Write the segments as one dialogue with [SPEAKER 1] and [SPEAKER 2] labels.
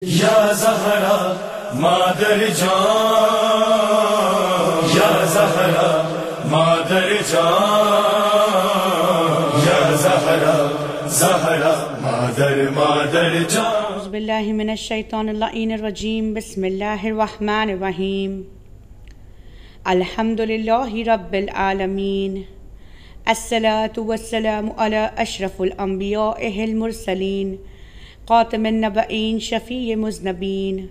[SPEAKER 1] یا زہرا مادر جان، یا زہرا مادر جان، یا زہرا زہرا مادر جان۔
[SPEAKER 2] اعوذ باللہ من الشیطان اللعین الرجیم، بسم اللہ الرحمن الرحیم۔ الحمدللہ رب العالمین، الصلاة والسلام علی اشرف الانبیاء المرسلین، خاتم النبیین، شفیع مذنبین،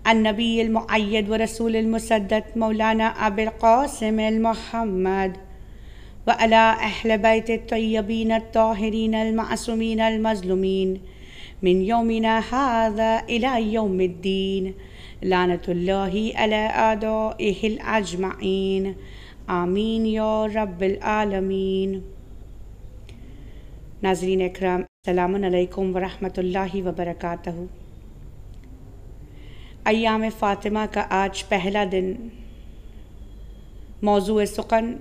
[SPEAKER 2] النبی المؤید ورسول المصدق، مولانا ابو القاسم المحمد وعلی اہل بیت الطیبین الطاہرین المعصومین المظلومین من یومنا ھذا الی یوم الدین، لعنت اللہ علی اعدائہ الاجمعین، آمین یا رب العالمین۔ ناظرین اکرام، السلام علیکم ورحمۃ اللہ وبرکاتہ۔ ایام فاطمہ کا آج پہلا دن، موضوع سخن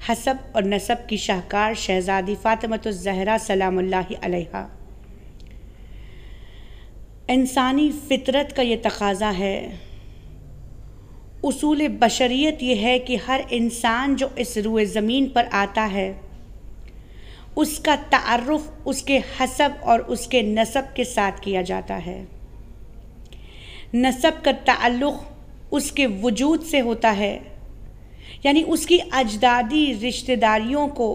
[SPEAKER 2] حسب اور نسب کی شاہکار شہزادی فاطمۃ الزہرا سلام اللہ علیہا۔ انسانی فطرت کا یہ تقاضا ہے، اصول بشریت یہ ہے کہ ہر انسان جو اس روئے زمین پر آتا ہے، اس کا تعارف اس کے حسب اور اس کے نسب کے ساتھ کیا جاتا ہے۔ نسب کا تعلق اس کے وجود سے ہوتا ہے، یعنی اس کی اجدادی رشتہ داریوں کو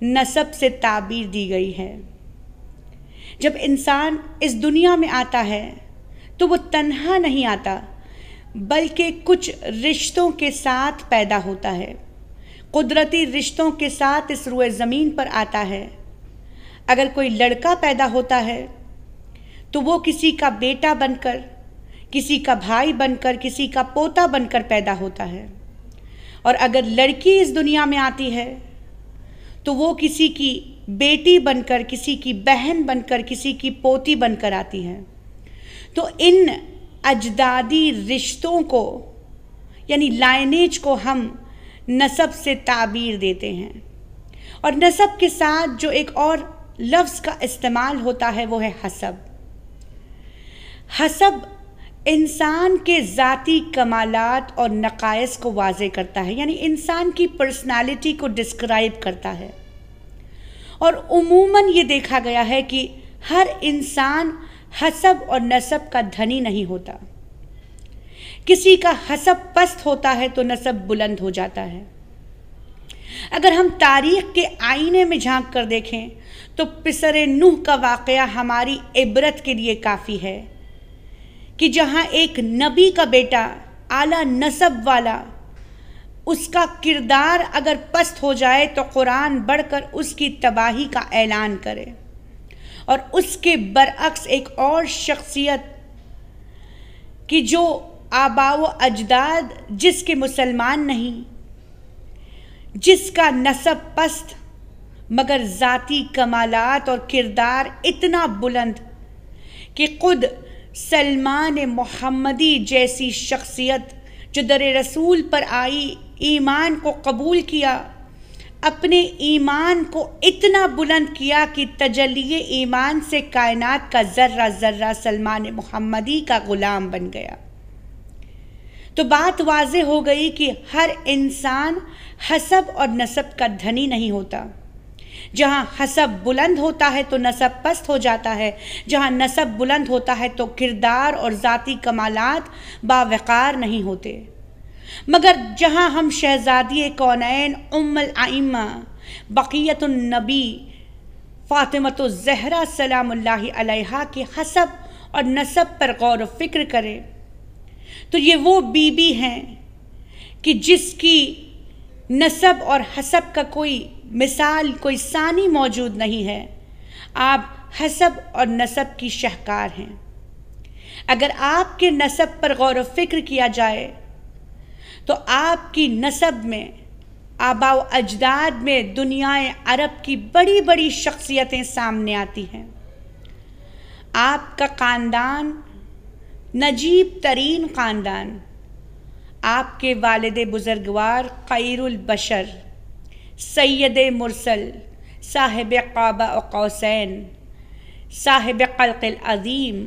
[SPEAKER 2] نسب سے تعبیر دی گئی ہے۔ جب انسان اس دنیا میں آتا ہے تو وہ تنہا نہیں آتا، بلکہ کچھ رشتوں کے ساتھ پیدا ہوتا ہے، قدرتی رشتوں کے ساتھ اس روئے زمین پر آتا ہے۔ اگر کوئی لڑکا پیدا ہوتا ہے تو وہ کسی کا بیٹا بن کر، کسی کا بھائی بن کر، کسی کا پوتا بن کر پیدا ہوتا ہے، اور اگر لڑکی اس دنیا میں آتی ہے تو وہ کسی کی بیٹی بن کر، کسی کی بہن بن کر، کسی کی پوتی بن کر آتی ہے۔ تو ان اجدادی رشتوں کو، یعنی لائنیج کو ہم نسب سے تعبیر دیتے ہیں۔ اور نسب کے ساتھ جو ایک اور لفظ کا استعمال ہوتا ہے وہ ہے حسب۔ حسب انسان کے ذاتی کمالات اور نقائص کو واضح کرتا ہے، یعنی انسان کی پرسنالٹی کو ڈسکرائب کرتا ہے۔ اور عموماً یہ دیکھا گیا ہے کہ ہر انسان حسب اور نسب کا دھنی نہیں ہوتا۔ کسی کا حسب پست ہوتا ہے تو نسب بلند ہو جاتا ہے۔ اگر ہم تاریخ کے آئینے میں جھانک کر دیکھیں تو پسر نوح کا واقعہ ہماری عبرت کے لیے کافی ہے کہ جہاں ایک نبی کا بیٹا اعلیٰ نسب والا، اس کا کردار اگر پست ہو جائے تو قرآن بڑھ کر اس کی تباہی کا اعلان کرے، اور اس کے برعکس ایک اور شخصیت کہ جو آباء و اجداد جس کے مسلمان نہیں، جس کا نسب پست مگر ذاتی کمالات اور کردار اتنا بلند کہ خود سلمان محمدی جیسی شخصیت جو در رسول پر آئی، ایمان کو قبول کیا، اپنے ایمان کو اتنا بلند کیا کہ تجلی ایمان سے کائنات کا ذرہ ذرہ سلمان محمدی کا غلام بن گیا۔ تو بات واضح ہو گئی کہ ہر انسان حسب اور نسب کا دھنی نہیں ہوتا۔ جہاں حسب بلند ہوتا ہے تو نسب پست ہو جاتا ہے، جہاں نسب بلند ہوتا ہے تو کردار اور ذاتی کمالات باوقار نہیں ہوتے۔ مگر جہاں ہم شہزادی کونین، ام الائمہ، بقیت النبی فاطمۃ الزہرا سلام اللہ علیہا کے حسب اور نسب پر غور و فکر کریں تو یہ وہ بی بی ہیں کہ جس کی نسب اور حسب کا کوئی مثال، کوئی ثانی موجود نہیں ہے۔ آپ حسب اور نسب کی شاہکار ہیں۔ اگر آپ کے نسب پر غور و فکر کیا جائے تو آپ کی نسب میں، آباء و اجداد میں دنیا عرب کی بڑی بڑی شخصیتیں سامنے آتی ہیں۔ آپ کا خاندان نجیب ترین خاندان، آپ کے والد بزرگوار خیر البشر، سید مرسل، صاحب قاب و قوسین، صاحب خلق العظیم،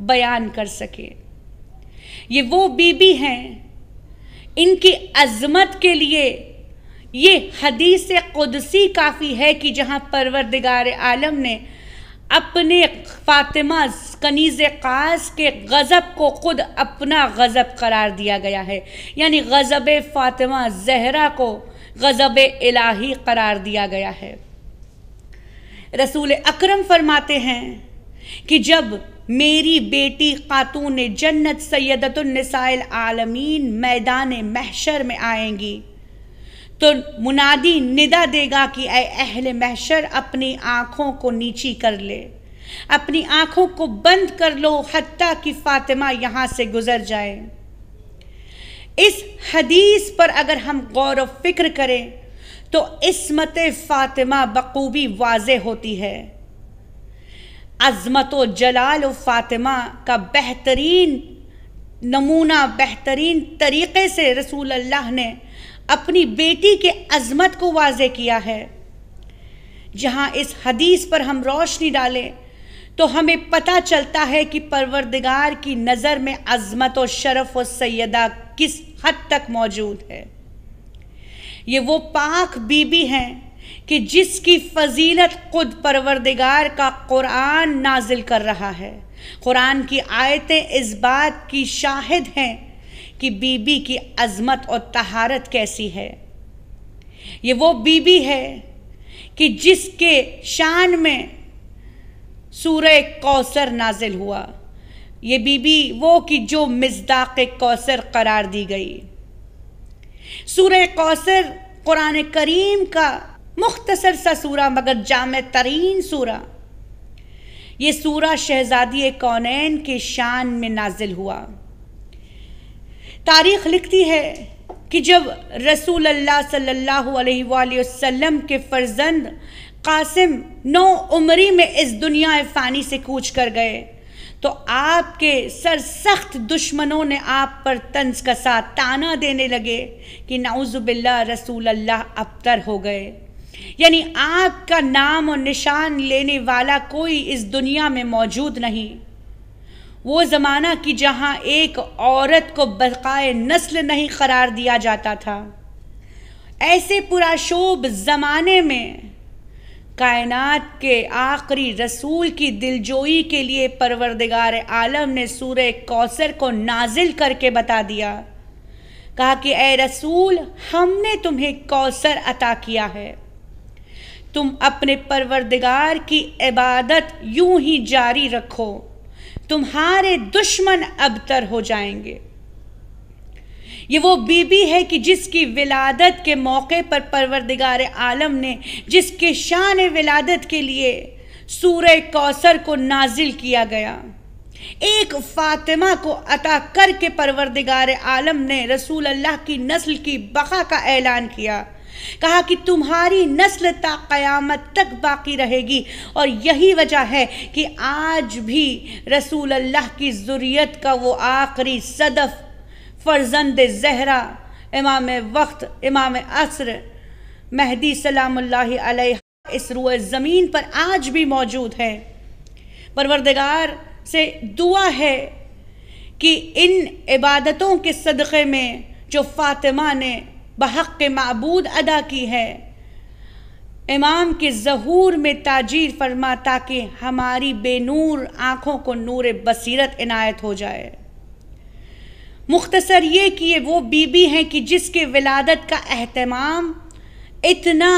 [SPEAKER 2] بیان کر سکے۔ یہ وہ بیوی ہیں، ان کی عظمت کے لیے یہ حدیث قدسی کافی ہے کہ جہاں پروردگار عالم نے اپنے فاطمہ کنیز قاص کے غضب کو خود اپنا غضب قرار دیا گیا ہے، یعنی غضب فاطمہ زہرا کو غضب الہی قرار دیا گیا ہے۔ رسول اکرم فرماتے ہیں کہ جب میری بیٹی خاتون جنت سیدۃ النساء العالمین میدان محشر میں آئیں گی تو منادی ندا دے گا کہ اے اہل محشر اپنی آنکھوں کو نیچی کر لے، اپنی آنکھوں کو بند کر لو حتیٰ کہ فاطمہ یہاں سے گزر جائے۔ اس حدیث پر اگر ہم غور و فکر کریں تو عصمت فاطمہ بخوبی واضح ہوتی ہے۔ عظمت و جلال و فاطمہ کا بہترین نمونہ، بہترین طریقے سے رسول اللہ نے اپنی بیٹی کے عظمت کو واضح کیا ہے۔ جہاں اس حدیث پر ہم روشنی ڈالیں تو ہمیں پتہ چلتا ہے کہ پروردگار کی نظر میں عظمت و شرف و سیدہ کس حد تک موجود ہے۔ یہ وہ پاک بیوی ہیں کہ جس کی فضیلت خود پروردگار کا قرآن نازل کر رہا ہے۔ قرآن کی آیتیں اس بات کی شاہد ہیں کہ بیوی کی عظمت اور طہارت کیسی ہے۔ یہ وہ بیوی ہے کہ جس کے شان میں سورہ کوثر نازل ہوا، یہ بیوی وہ کہ جو مصداق کوثر قرار دی گئی۔ سورہ کوثر قرآن کریم کا مختصر سا سورہ مگر جامع ترین سورہ، یہ سورہ شہزادی کونین کے شان میں نازل ہوا۔ تاریخ لکھتی ہے کہ جب رسول اللہ صلی اللہ علیہ وآلہ وسلم کے فرزند قاسم 9 عمری میں اس دنیا فانی سے کوچ کر گئے تو آپ کے سرسخت دشمنوں نے آپ پر طنز کسا، تانا دینے لگے کہ نعوذ باللہ رسول اللہ ابتر ہو گئے، یعنی آپ کا نام و نشان لینے والا کوئی اس دنیا میں موجود نہیں۔ وہ زمانہ کہ جہاں ایک عورت کو بقائے نسل نہیں قرار دیا جاتا تھا، ایسے پراشوب زمانے میں کائنات کے آخری رسول کی دلجوئی کے لیے پروردگار عالم نے سورہ کوثر کو نازل کر کے بتا دیا، کہا کہ اے رسول ہم نے تمہیں کوثر عطا کیا ہے، تم اپنے پروردگار کی عبادت یوں ہی جاری رکھو، تمہارے دشمن ابتر ہو جائیں گے۔ یہ وہ بیوی ہے کہ جس کی ولادت کے موقع پر پروردگار عالم نے جس کے شان ولادت کے لیے سورہ کوثر کو نازل کیا گیا، ایک فاطمہ کو عطا کر کے پروردگار عالم نے رسول اللہ کی نسل کی بقا کا اعلان کیا، کہا کہ تمہاری نسل تا قیامت تک باقی رہے گی، اور یہی وجہ ہے کہ آج بھی رسول اللہ کی ذریت کا وہ آخری صدف فرزند زہرا امام وقت امام عصر مہدی سلام اللہ علیہ اس روئے زمین پر آج بھی موجود ہے۔ پروردگار سے دعا ہے کہ ان عبادتوں کے صدقے میں جو فاطمہ نے بحق معبود ادا کی ہے، امام کے ظہور میں تاجیر فرما تاکہ ہماری بے نور آنکھوں کو نور بصیرت عنایت ہو جائے۔ مختصر یہ کہ یہ وہ بیوی ہیں کہ جس کے ولادت کا اہتمام اتنا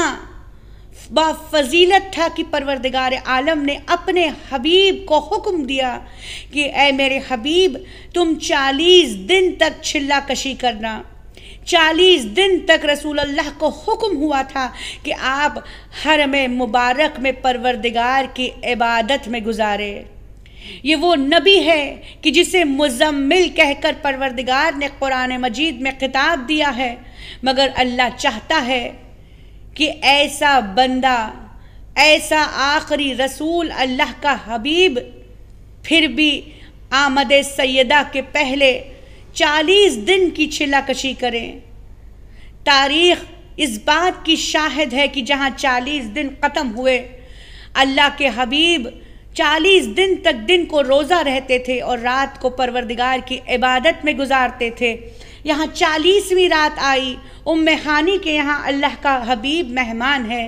[SPEAKER 2] بافضیلت تھا کہ پروردگار عالم نے اپنے حبیب کو حکم دیا کہ اے میرے حبیب تم 40 دن تک چھلا کشی کرنا۔ 40 دن تک رسول اللہ کو حکم ہوا تھا کہ آپ حرم مبارک میں پروردگار کی عبادت میں گزارے۔ یہ وہ نبی ہے کہ جسے مزمل کہہ کر پروردگار نے قرآن مجید میں خطاب دیا ہے، مگر اللہ چاہتا ہے کہ ایسا بندہ، ایسا آخری رسول اللہ کا حبیب پھر بھی آمد سیدہ کے پہلے 40 دن کی چھلا کشی کریں۔ تاریخ اس بات کی شاہد ہے کہ جہاں 40 دن ختم ہوئے، اللہ کے حبیب 40 دن تک دن کو روزہ رہتے تھے اور رات کو پروردگار کی عبادت میں گزارتے تھے۔ یہاں 40ویں رات آئی، ام ہانی کے یہاں اللہ کا حبیب مہمان ہے،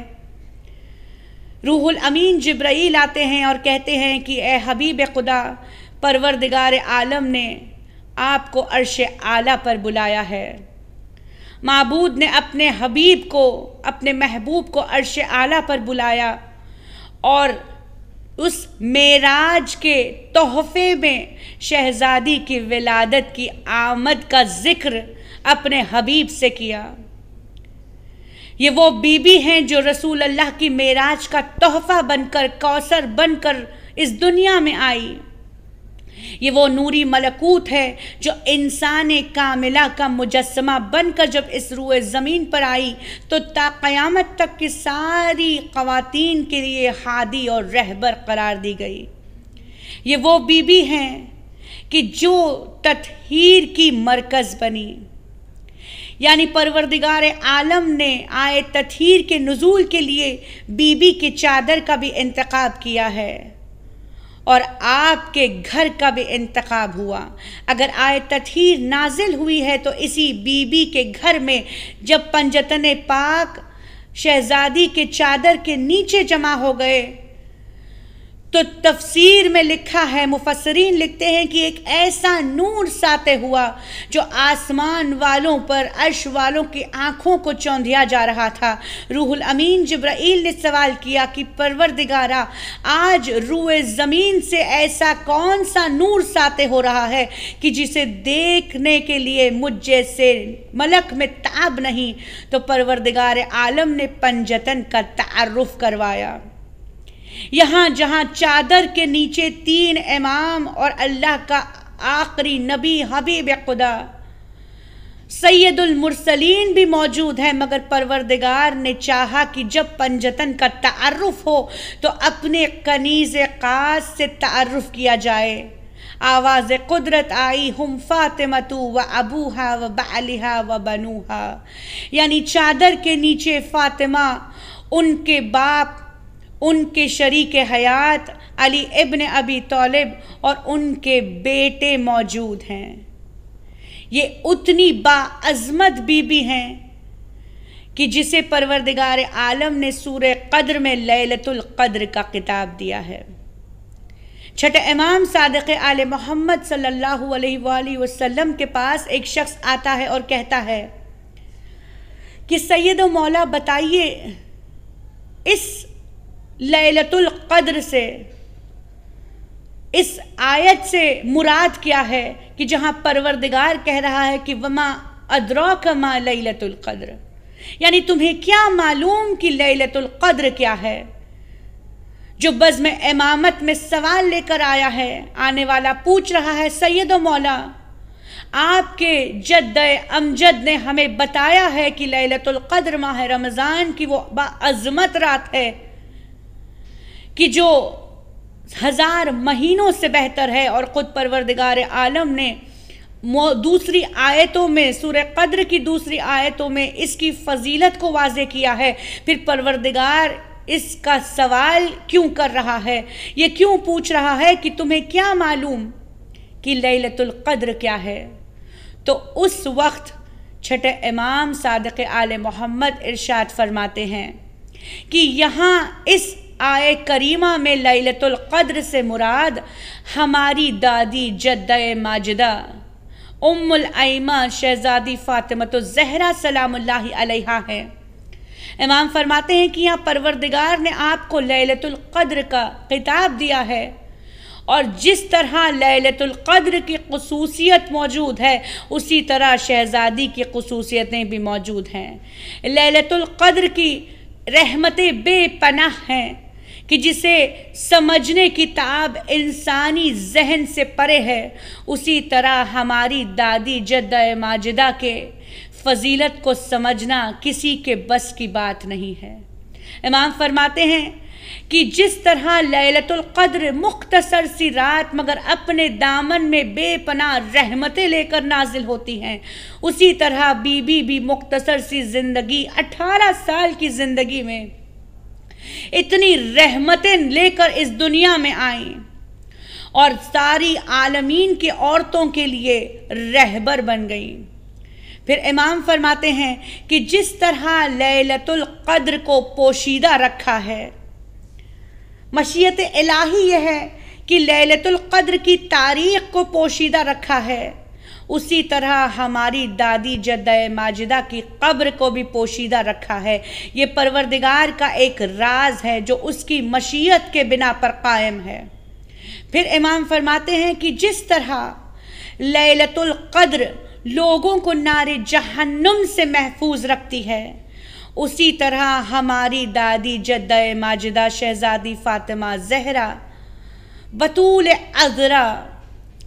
[SPEAKER 2] روح الامین جبرائیل آتے ہیں اور کہتے ہیں کہ اے حبیب خدا، پروردگار عالم نے آپ کو عرش اعلیٰ پر بلایا ہے۔ معبود نے اپنے حبیب کو، اپنے محبوب کو عرش اعلیٰ پر بلایا اور اس معراج کے تحفے میں شہزادی کی ولادت کی آمد کا ذکر اپنے حبیب سے کیا۔ یہ وہ بی بی ہیں جو رسول اللہ کی معراج کا تحفہ بن کر، کوثر بن کر اس دنیا میں آئی۔ یہ وہ نوری ملکوت ہے جو انسان کاملہ کا مجسمہ بن کر جب اس روئے زمین پر آئی تو تا قیامت تک کی ساری خواتین کے لیے ہادی اور رہبر قرار دی گئی۔ یہ وہ بی بی ہیں کہ جو تطہیر کی مرکز بنی، یعنی پروردگار عالم نے آئے تطہیر کے نزول کے لیے بی بی کی چادر کا بھی انتخاب کیا ہے اور آپ کے گھر کا بھی انتخاب ہوا۔ اگر آئے تطہیر نازل ہوئی ہے تو اسی بی بی کے گھر میں جب پنجتن پاک شہزادی کے چادر کے نیچے جمع ہو گئے تو تفسیر میں لکھا ہے، مفسرین لکھتے ہیں کہ ایک ایسا نور ساطع ہوا جو آسمان والوں پر، عرش والوں کی آنکھوں کو چوندھیا جا رہا تھا۔ روح الامین جبرائیل نے سوال کیا کہ پروردگارا، آج روئے زمین سے ایسا کون سا نور ساطع ہو رہا ہے کہ جسے دیکھنے کے لیے مجھ جیسے ملک میں تعب نہیں؟ تو پروردگار عالم نے پنجتن کا تعارف کروایا۔ یہاں جہاں چادر کے نیچے 3 امام اور اللہ کا آخری نبی حبیب خدا سید المرسلین بھی موجود ہیں، مگر پروردگار نے چاہا کہ جب پنجتن کا تعارف ہو تو اپنے کنیز خاص سے تعارف کیا جائے۔ آواز قدرت آئی، ہم فاطمہ و ابوہا و بعلہا و بنوہا، یعنی چادر کے نیچے فاطمہ، ان کے باپ، ان کے شریک حیات علی ابن ابی طالب اور ان کے بیٹے موجود ہیں۔ یہ اتنی باعظمت بی بی ہیں کہ جسے پروردگار عالم نے سورہ قدر میں لیلۃ القدر کا خطاب دیا ہے۔ چھٹے امام صادق آل محمد صلی اللہ علیہ وآلہ وسلم کے پاس ایک شخص آتا ہے اور کہتا ہے کہ سید و مولا بتائیے، اس لیلۃ القدر سے، اس آیت سے مراد کیا ہے کہ جہاں پروردگار کہہ رہا ہے کہ وما ادراک ما لیلۃ القدر، یعنی تمہیں کیا معلوم کہ لیلۃ القدر کیا ہے؟ جو بزم امامت میں سوال لے کر آیا ہے، آنے والا پوچھ رہا ہے سید و مولا، آپ کے جد امجد نے ہمیں بتایا ہے کہ لیلۃ القدر ماہ رمضان کی وہ باعظمت رات ہے کہ جو 1000 مہینوں سے بہتر ہے، اور خود پروردگار عالم نے دوسری آیتوں میں، سورہ قدر کی دوسری آیتوں میں اس کی فضیلت کو واضح کیا ہے۔ پھر پروردگار اس کا سوال کیوں کر رہا ہے؟ یہ کیوں پوچھ رہا ہے کہ تمہیں کیا معلوم کہ لیلۃ القدر کیا ہے؟ تو اس وقت چھٹے امام صادق آل محمد ارشاد فرماتے ہیں کہ یہاں اس آئے کریمہ میں لیلۃ القدر سے مراد ہماری دادی جدہ ماجدہ ام الائمہ شہزادی فاطمہ الزہرا سلام اللہ علیہا ہے۔ امام فرماتے ہیں کہ یہاں پروردگار نے آپ کو لیلۃ القدر کا خطاب دیا ہے، اور جس طرح لیلۃ القدر کی خصوصیت موجود ہے اسی طرح شہزادی کی خصوصیتیں بھی موجود ہیں۔ لیلۃ القدر کی رحمتیں بے پناہ ہیں کہ جسے سمجھنے کی تعب انسانی ذہن سے پرے ہے، اسی طرح ہماری دادی جدہ ماجدہ کے فضیلت کو سمجھنا کسی کے بس کی بات نہیں ہے۔ امام فرماتے ہیں کہ جس طرح لیلۃ القدر مختصر سی رات مگر اپنے دامن میں بے پناہ رحمتیں لے کر نازل ہوتی ہیں، اسی طرح بی بی بھی مختصر سی زندگی 18 سال کی زندگی میں اتنی رحمتیں لے کر اس دنیا میں آئیں اور ساری عالمین کی عورتوں کے لیے رہبر بن گئیں۔ پھر امام فرماتے ہیں کہ جس طرح لیلۃ القدر کو پوشیدہ رکھا ہے، مشیت الہی یہ ہے کہ لیلۃ القدر کی تاریخ کو پوشیدہ رکھا ہے، اسی طرح ہماری دادی جدہ ماجدہ کی قبر کو بھی پوشیدہ رکھا ہے۔ یہ پروردگار کا ایک راز ہے جو اس کی مشیت کے بنا پر قائم ہے۔ پھر امام فرماتے ہیں کہ جس طرح لیلۃ القدر لوگوں کو نار جہنم سے محفوظ رکھتی ہے، اسی طرح ہماری دادی جدہ ماجدہ شہزادی فاطمہ زہرا بطول عذرا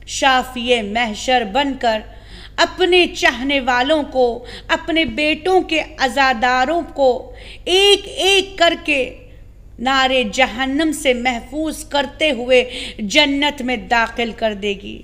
[SPEAKER 2] شافی محشر بن کر اپنے چاہنے والوں کو، اپنے بیٹوں کے عزاداروں کو ایک ایک کر کے نار جہنم سے محفوظ کرتے ہوئے جنت میں داخل کر دے گی۔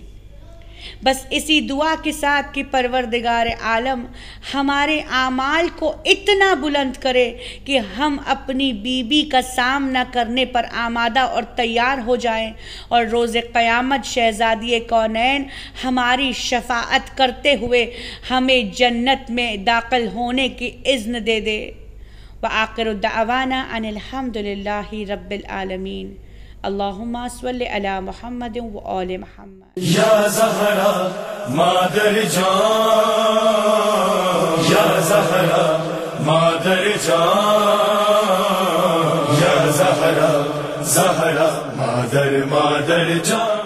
[SPEAKER 2] بس اسی دعا کے ساتھ کہ پروردگار عالم ہمارے اعمال کو اتنا بلند کرے کہ ہم اپنی بیوی کا سامنا کرنے پر آمادہ اور تیار ہو جائیں، اور روز قیامت شہزادی کونین ہماری شفاعت کرتے ہوئے ہمیں جنت میں داخل ہونے کی اذن دے دے۔ وآخر دعوانا ان الحمد للہ رب العالمین۔ اللہم صلی علی محمد و آل محمد۔
[SPEAKER 1] یا زہرا مادر جان، یا زہرا مادر جان، یا زہرا زہرا مادر جان۔